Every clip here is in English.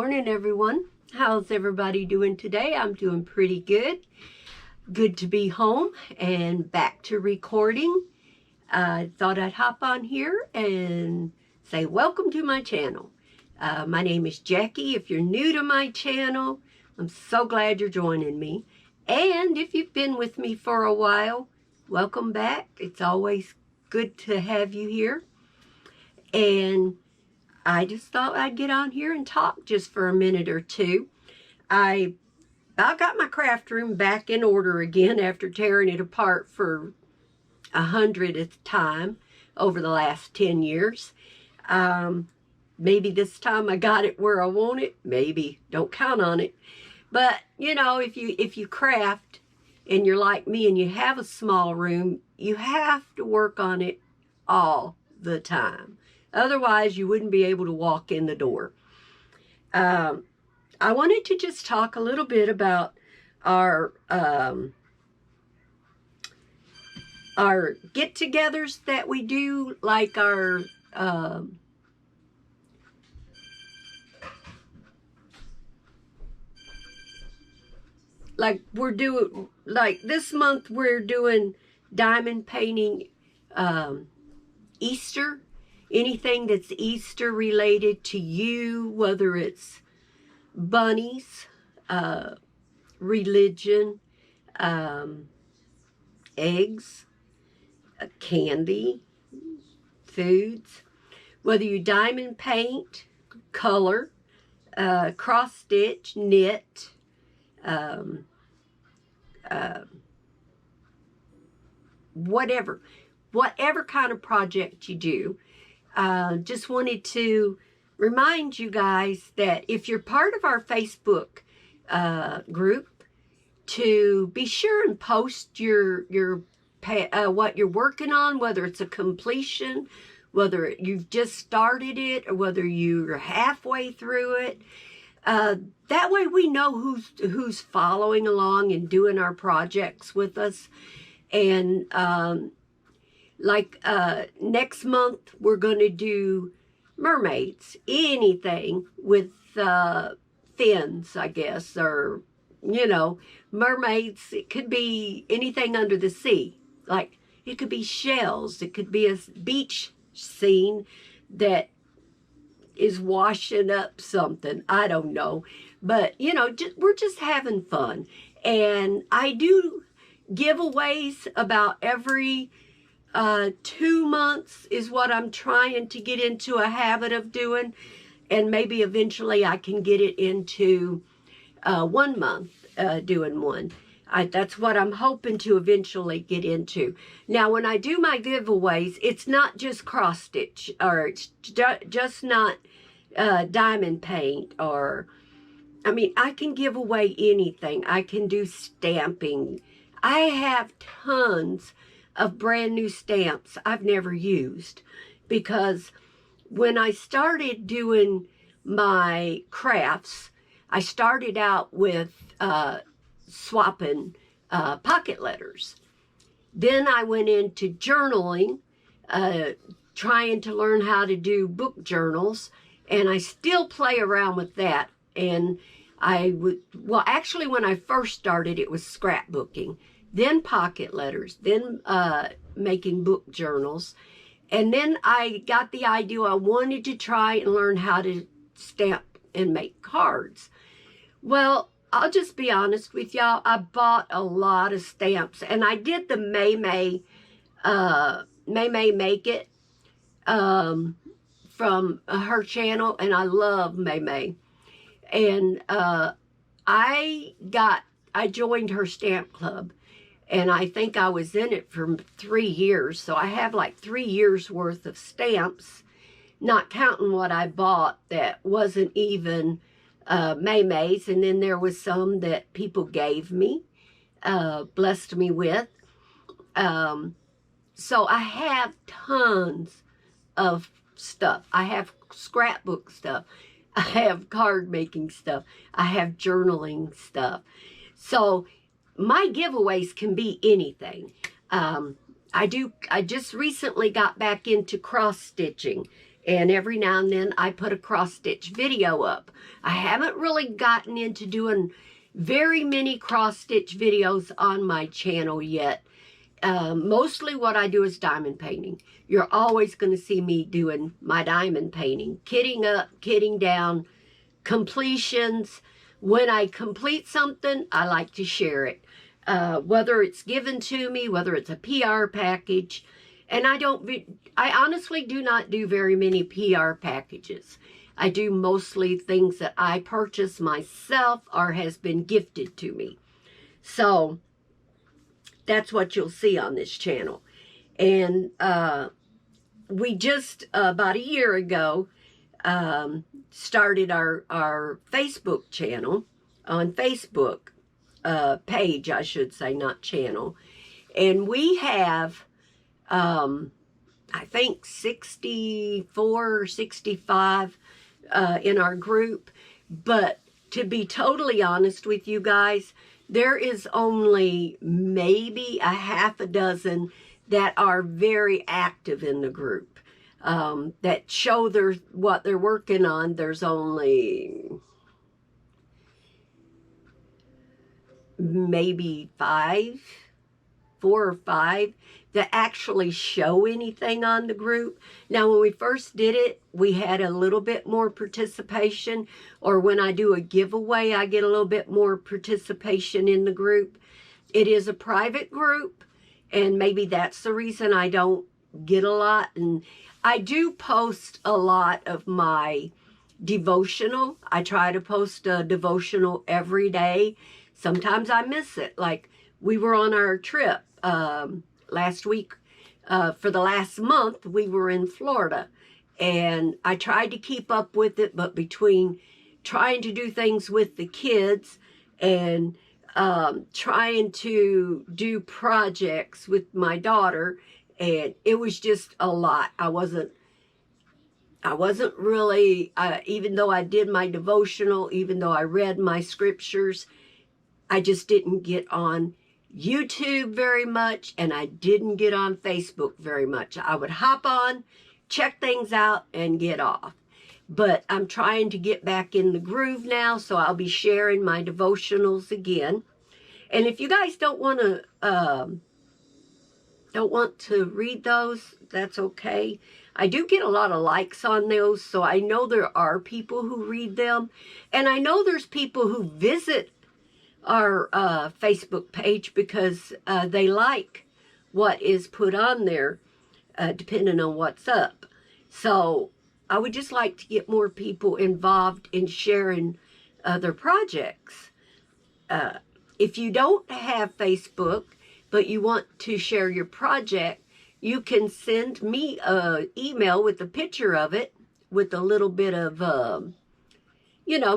morning, everyone. How's everybody doing today? I'm doing pretty good. Good to be home and back to recording. I thought I'd hop on here and say welcome to my channel. My name is Jackie. If you're new to my channel, I'm so glad you're joining me. And if you've been with me for a while, welcome back. It's always good to have you here. And I just thought I'd get on here and talk just for a minute or two. I got my craft room back in order again after tearing it apart for 100th time over the last 10 years. Maybe this time I got it where I want it. Maybe. Don't count on it. But, you know, if you craft and you're like me and you have a small room, you have to work on it all the time. Otherwise, you wouldn't be able to walk in the door. I wanted to just talk a little bit about our get-togethers that we do, like our like this month we're doing diamond painting, Easter. Anything that's Easter related to you, whether it's bunnies, religion, eggs, candy, foods, whether you diamond paint, color, cross stitch, knit, whatever kind of project you do. Just wanted to remind you guys that if you're part of our Facebook group, to be sure and post your what you're working on, whether it's a completion, whether you've just started it, or whether you're halfway through it. That way we know who's following along and doing our projects with us. And next month we're going to do mermaids, anything with fins, I guess, or, you know, mermaids. It could be anything under the sea. Like, it could be shells. It could be a beach scene that is washing up something. I don't know. But, you know, we're just having fun. And I do giveaways about every 2 months is what I'm trying to get into a habit of doing. And maybe eventually I can get it into 1 month doing one. That's what I'm hoping to eventually get into. Now, when I do my giveaways, it's not just cross stitch, or it's just not diamond paint, or, I mean, I can give away anything. I can do stamping. I have tons of brand new stamps I've never used, because when I started doing my crafts, I started out with swapping pocket letters. Then I went into journaling, trying to learn how to do book journals, and I still play around with that. And actually when I first started, it was scrapbooking, then pocket letters, then making book journals. And then I got the idea I wanted to try and learn how to stamp and make cards. Well, I'll just be honest with y'all. I bought a lot of stamps, and I did the May Make It from her channel, and I love May. And I joined her stamp club, and I think I was in it for 3 years. So I have like 3 years worth of stamps, not counting what I bought that wasn't even May's. And then there was some that people gave me, blessed me with. So I have tons of stuff. I have scrapbook stuff. I have card making stuff. I have journaling stuff. So my giveaways can be anything. I just recently got back into cross stitching, And every now and then I put a cross-stitch video up. I haven't really gotten into doing very many cross-stitch videos on my channel yet. Mostly what I do is diamond painting. You're always going to see me doing my diamond painting. Kitting up, kitting down, completions. When I complete something, I like to share it. Whether it's given to me, whether it's a PR package. And I honestly do not do very many PR packages. I do mostly things that I purchase myself or has been gifted to me. So that's what you'll see on this channel. And we just about a year ago started our Facebook channel on Facebook, page, I should say, not channel. And we have, I think 64 or 65 in our group. But to be totally honest with you guys, there is only maybe a half a dozen that are very active in the group, that show what they're working on. There's only maybe 4 or 5 that actually show anything on the group. Now, when we first did it, we had a little bit more participation, or when I do a giveaway, I get a little bit more participation in the group. It is a private group, and maybe that's the reason I don't get a lot. And I do post a lot of my devotional. I try to post a devotional every day. Sometimes I miss it. Like, we were on our trip last week. For the last month, we were in Florida. And I tried to keep up with it, but between trying to do things with the kids and trying to do projects with my daughter, and it was just a lot. I wasn't really, even though I did my devotional, even though I read my scriptures, I just didn't get on YouTube very much, and I didn't get on Facebook very much. I would hop on, check things out, and get off. But I'm trying to get back in the groove now, so I'll be sharing my devotionals again. And if you guys don't want to read those, that's okay. I do get a lot of likes on those, so I know there are people who read them. And I know there's people who visit our Facebook page because they like what is put on there, depending on what's up. So I would just like to get more people involved in sharing their projects. If you don't have Facebook, but you want to share your project, you can send me an email with a picture of it, with a little bit of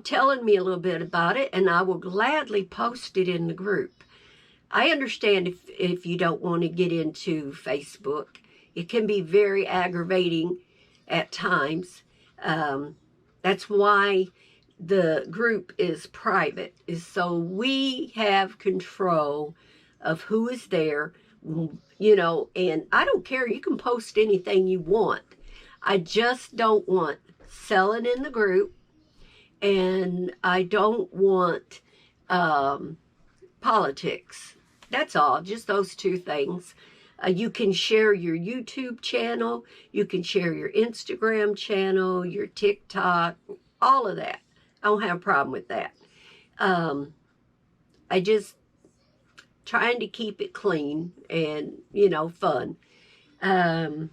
telling me a little bit about it, and I will gladly post it in the group. I understand if you don't want to get into Facebook. It can be very aggravating at times. That's why the group is private, is so we have control of who is there, and I don't care. You can post anything you want. I just don't want selling in the group. And I don't want politics. That's all, just those two things. You can share your YouTube channel. You can share your Instagram channel, your TikTok, all of that. I don't have a problem with that. I just trying to keep it clean and, fun. I'm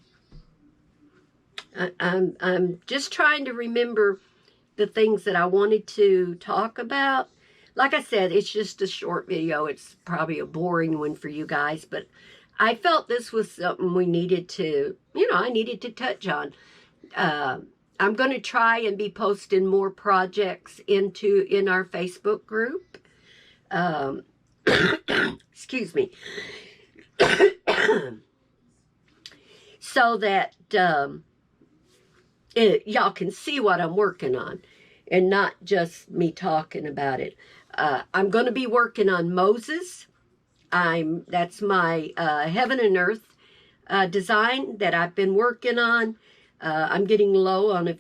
just trying to remember the things that I wanted to talk about. Like I said, it's just a short video. It's probably a boring one for you guys, but I felt this was something we needed to, I needed to touch on. I'm going to try and be posting more projects in our Facebook group. Excuse me. So that y'all can see what I'm working on and not just me talking about it. I'm going to be working on Moses. That's my heaven and earth design that I've been working on. I'm getting low on a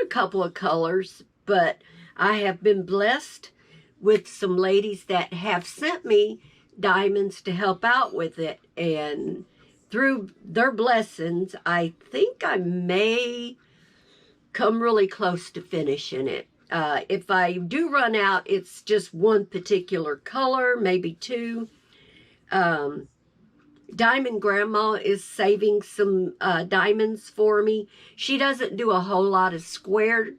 couple of colors, but I have been blessed with some ladies that have sent me diamonds to help out with it, and through their blessings, I think I may come really close to finishing it. If I do run out, it's just one particular color, maybe two. Diamond Grandma is saving some diamonds for me. She doesn't do a whole lot of square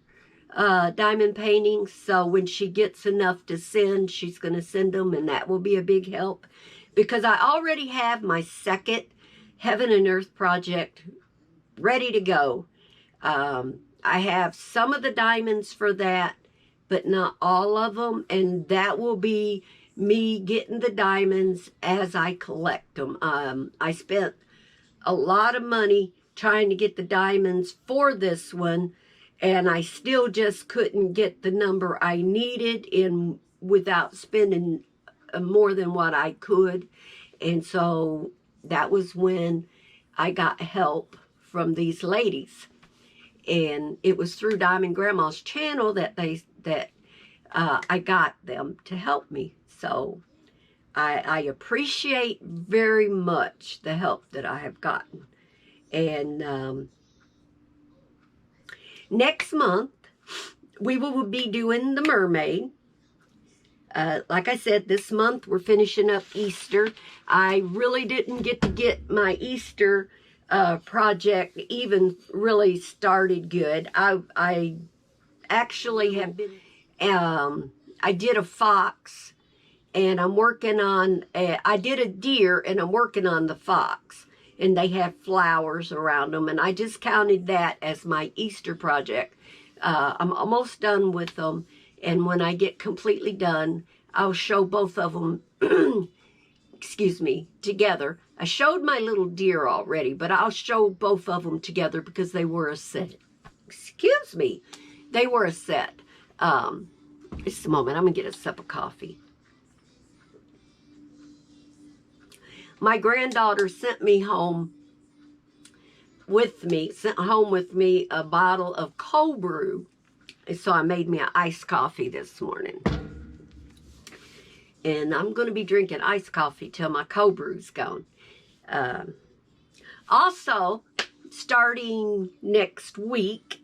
diamond paintings, so when she gets enough to send, she's going to send them, and that will be a big help, because I already have my second Heaven and Earth project ready to go. I have some of the diamonds for that, but not all of them, and that will be me getting the diamonds as I collect them. I spent a lot of money trying to get the diamonds for this one, and I still just couldn't get the number I needed in without spending more than what I could. And so that was when I got help from these ladies. And it was through Diamond Grandma's channel that I got them to help me. So I appreciate very much the help that I have gotten. And next month, we will be doing the mermaid. Like I said, this month we're finishing up Easter. I really didn't get my Easter project even really started good. I actually have been, I did a fox, and I'm working on, I did a deer, and I'm working on the fox, and they have flowers around them, and I just counted that as my Easter project. I'm almost done with them, and when I get completely done, I'll show both of them excuse me, together. I showed my little deer already, but I'll show both of them together because they were a set. Excuse me. They were a set. Just a moment. I'm going to get a sip of coffee. My granddaughter sent home with me a bottle of cold brew. And so I made me an iced coffee this morning. And I'm going to be drinking iced coffee till my cold brew's gone. Also, starting next week,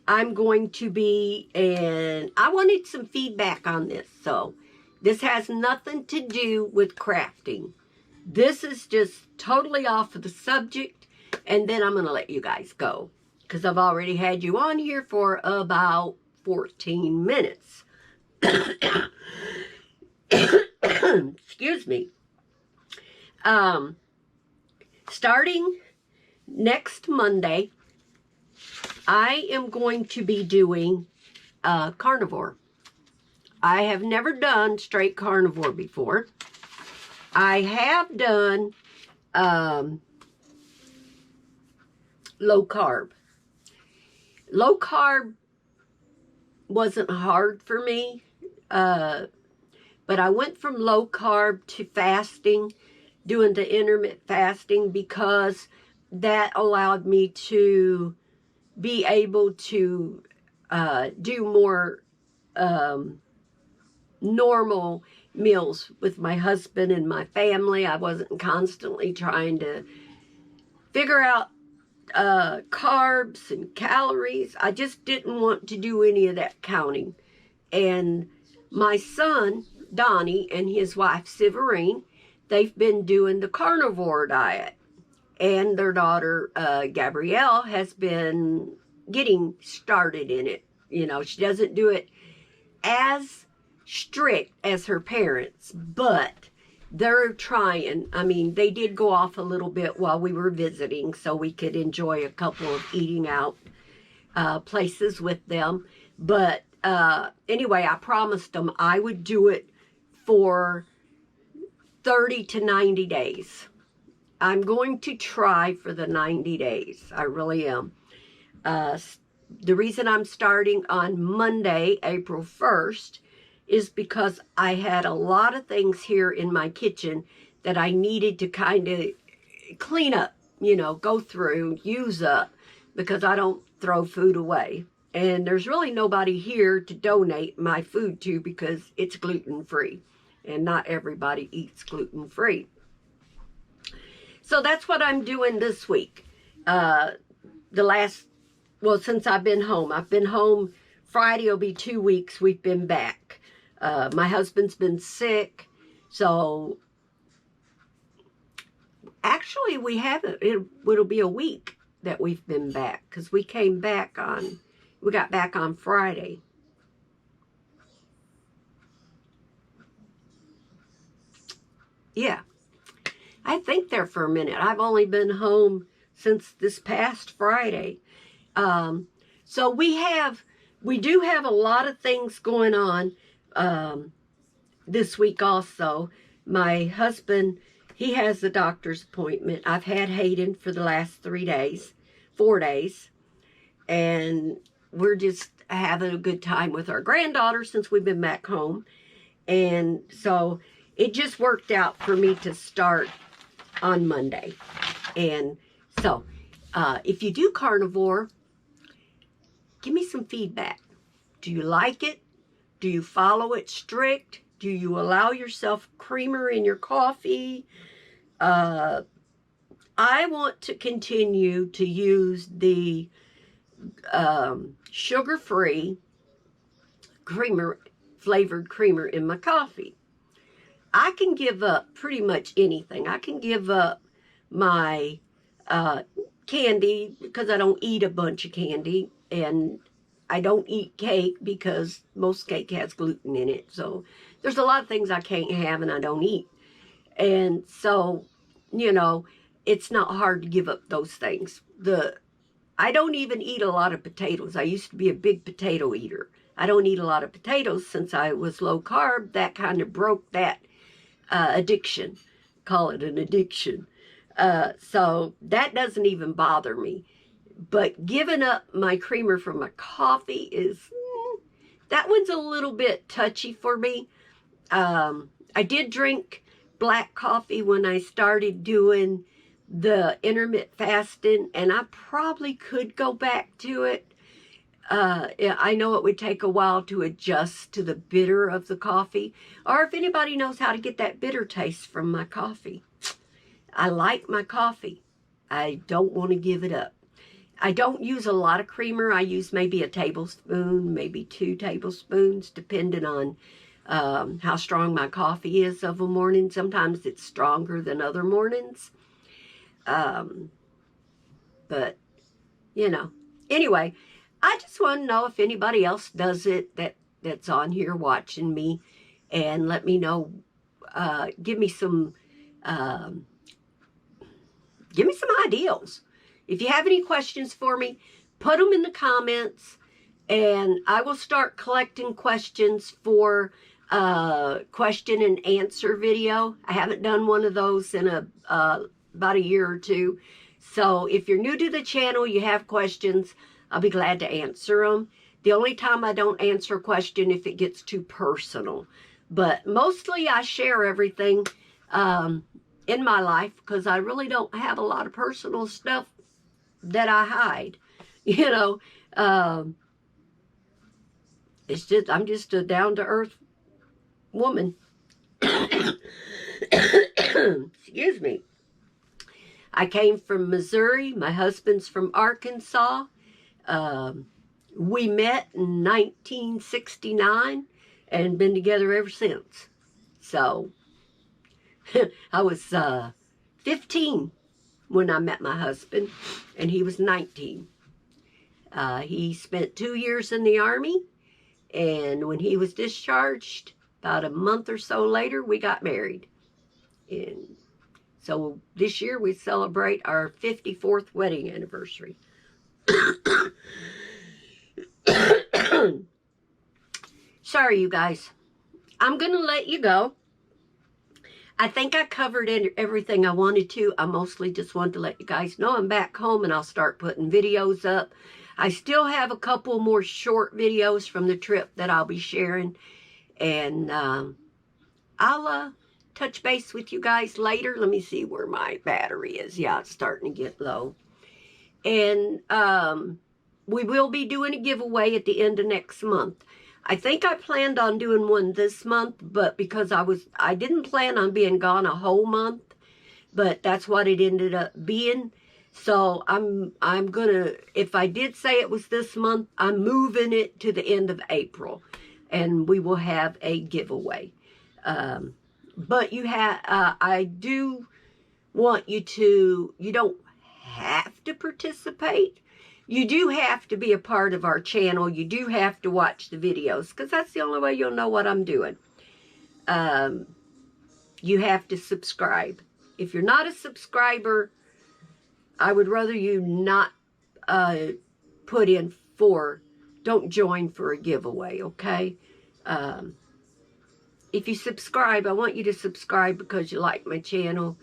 I'm going to be, and I wanted some feedback on this. So, this has nothing to do with crafting. This is just totally off of the subject. And then I'm going to let you guys go, because I've already had you on here for about 14 minutes. Excuse me. Starting next Monday, I am going to be doing carnivore. I have never done straight carnivore before. I have done low carb. Low carb wasn't hard for me, but I went from low carb to fasting, doing the intermittent fasting, because that allowed me to be able to do more normal meals with my husband and my family. I wasn't constantly trying to figure out carbs and calories. I just didn't want to do any of that counting. And my son, Donnie, and his wife, Severine, they've been doing the carnivore diet. And their daughter, Gabrielle, has been getting started in it. You know, she doesn't do it as strict as her parents, but they're trying. I mean, they did go off a little bit while we were visiting, so we could enjoy a couple of eating out places with them. But anyway, I promised them I would do it for 30 to 90 days. I'm going to try for the 90 days. I really am. The reason I'm starting on Monday, April 1st, is because I had a lot of things here in my kitchen that I needed to kind of clean up, you know, go through, use up. because I don't throw food away. And there's really nobody here to donate my food to because it's gluten-free. And not everybody eats gluten-free. So that's what I'm doing this week. Since I've been home. I've been home. Friday will be 2 weeks we've been back. My husband's been sick. So actually we haven't. It'll be a week that we've been back. Because we got back on Friday. Yeah. I think there for a minute. I've only been home since this past Friday. So we do have a lot of things going on this week also. My husband, he has a doctor's appointment. I've had Hayden for the last 4 days. And we're just having a good time with our granddaughter since we've been back home. And so it just worked out for me to start on Monday. And so if you do carnivore, give me some feedback. Do you like it? Do you follow it strict? Do you allow yourself creamer in your coffee? I want to continue to use the sugar-free flavored creamer in my coffee. I can give up pretty much anything. I can give up my candy because I don't eat a bunch of candy, and I don't eat cake because most cake has gluten in it. So there's a lot of things I can't have and I don't eat. And so, it's not hard to give up those things. I don't even eat a lot of potatoes. I used to be a big potato eater. I don't eat a lot of potatoes since I was low carb. That kind of broke that addiction. Call it an addiction. So that doesn't even bother me. But giving up my creamer from my coffee that one's a little bit touchy for me. I did drink black coffee when I started doing the intermittent fasting, and I probably could go back to it. I know it would take a while to adjust to the bitter of the coffee, or if anybody knows how to get that bitter taste from my coffee. I like my coffee. I don't want to give it up. I don't use a lot of creamer. I use maybe a tablespoon, maybe 2 tablespoons, depending on how strong my coffee is of a morning. Sometimes it's stronger than other mornings. But, anyway, I just want to know if anybody else does it that's on here watching me, and let me know, give me some ideals. If you have any questions for me, put them in the comments, and I will start collecting questions for question and answer video. I haven't done one of those in about a year or two. So if you're new to the channel, you have questions, I'll be glad to answer them. The only time I don't answer a question if it gets too personal. But mostly I share everything in my life because I really don't have a lot of personal stuff that I hide. I'm just a down-to-earth woman. Excuse me. I came from Missouri. My husband's from Arkansas. We met in 1969 and been together ever since. So, I was 15 when I met my husband, and he was 19. He spent 2 years in the Army, and when he was discharged, about a month or so later, we got married. And so this year we celebrate our 54th wedding anniversary. Sorry, you guys. I'm going to let you go. I think I covered everything I wanted to. I mostly just wanted to let you guys know I'm back home, and I'll start putting videos up. I still have a couple more short videos from the trip that I'll be sharing. And I'll touch base with you guys later. Let me see where my battery is. Yeah, it's starting to get low. And we will be doing a giveaway at the end of next month. I think I planned on doing one this month, but because I didn't plan on being gone a whole month, but that's what it ended up being. So I'm gonna, if I did say it was this month, I'm moving it to the end of April, and we will have a giveaway. But I do want you to, you don't have to participate. You do have to be a part of our channel. You do have to watch the videos, because that's the only way you'll know what I'm doing. You have to subscribe. If you're not a subscriber, I would rather you not don't join for a giveaway, okay? If you subscribe, I want you to subscribe because you like my channel.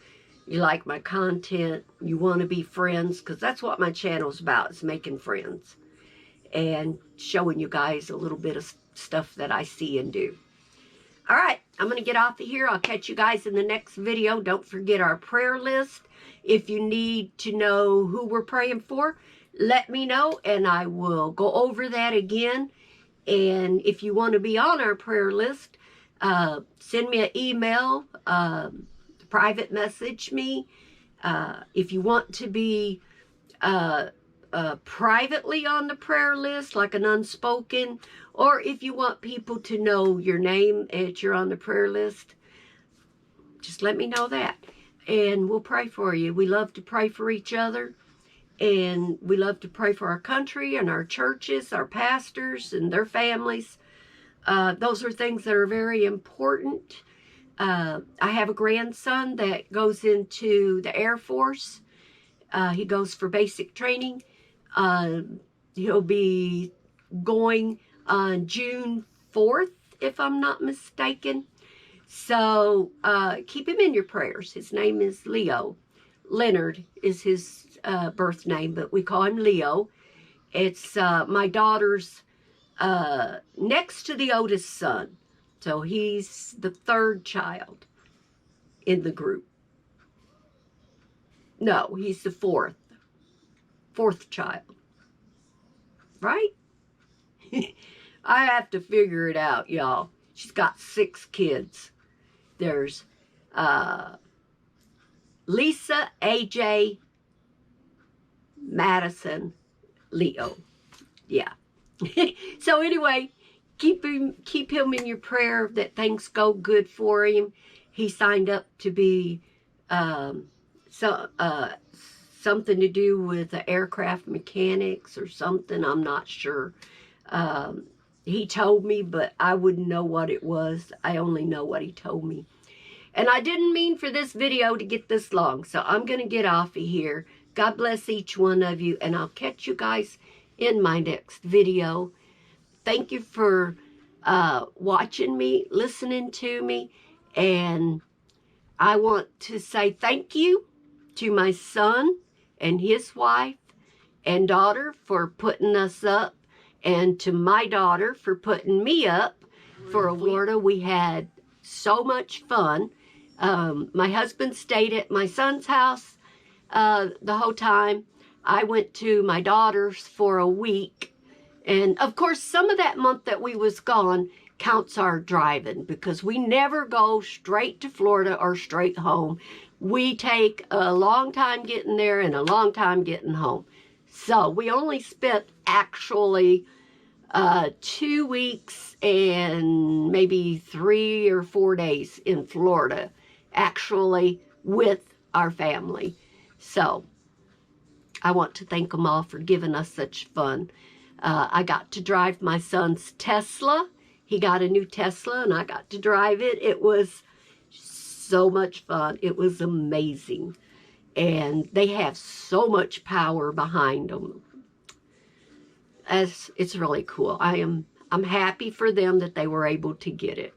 You like my content, you want to be friends, because that's what my channel's about, is making friends and showing you guys a little bit of stuff that I see and do. All right, I'm going to get off of here. I'll catch you guys in the next video. Don't forget our prayer list. If you need to know who we're praying for, let me know, and I will go over that again. And if you want to be on our prayer list, send me an email, private message me. If you want to be privately on the prayer list, like an unspoken, or if you want people to know your name and you're on the prayer list, just let me know that, and we'll pray for you. We love to pray for each other, and we love to pray for our country and our churches, our pastors and their families. Those are things that are very important. I have a grandson that goes into the Air Force. He goes for basic training. He'll be going on June 4th, if I'm not mistaken. So keep him in your prayers. His name is Leo. Leonard is his birth name, but we call him Leo. It's my daughter's next to the oldest son. So he's the third child in the group. No, he's the fourth child. Right? I have to figure it out, y'all. She's got 6 kids. There's Lisa, AJ, Madison, Leo. Yeah. So anyway, keep him in your prayer that things go good for him. He signed up to be something to do with the aircraft mechanics or something. I'm not sure. He told me, but I wouldn't know what it was. I only know what he told me. And I didn't mean for this video to get this long, so I'm going to get off of here. God bless each one of you, and I'll catch you guys in my next video. Thank you for watching me, listening to me, and I want to say thank you to my son and his wife and daughter for putting us up, and to my daughter for putting me up for a Florida. We had so much fun. My husband stayed at my son's house the whole time. I went to my daughter's for a week. And of course, some of that month that we was gone counts our driving, because we never go straight to Florida or straight home. We take a long time getting there and a long time getting home. So we only spent actually 2 weeks and maybe 3 or 4 days in Florida, actually with our family. So I want to thank them all for giving us such fun. I got to drive my son's Tesla. He got a new Tesla and I got to drive it. It was so much fun. It was amazing. And they have so much power behind them. It's really cool. I'm happy for them that they were able to get it.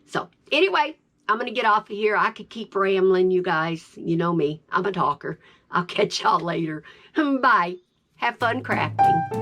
So anyway, I'm going to get off of here. I could keep rambling, you guys. You know me. I'm a talker. I'll catch y'all later. Bye. Have fun crafting.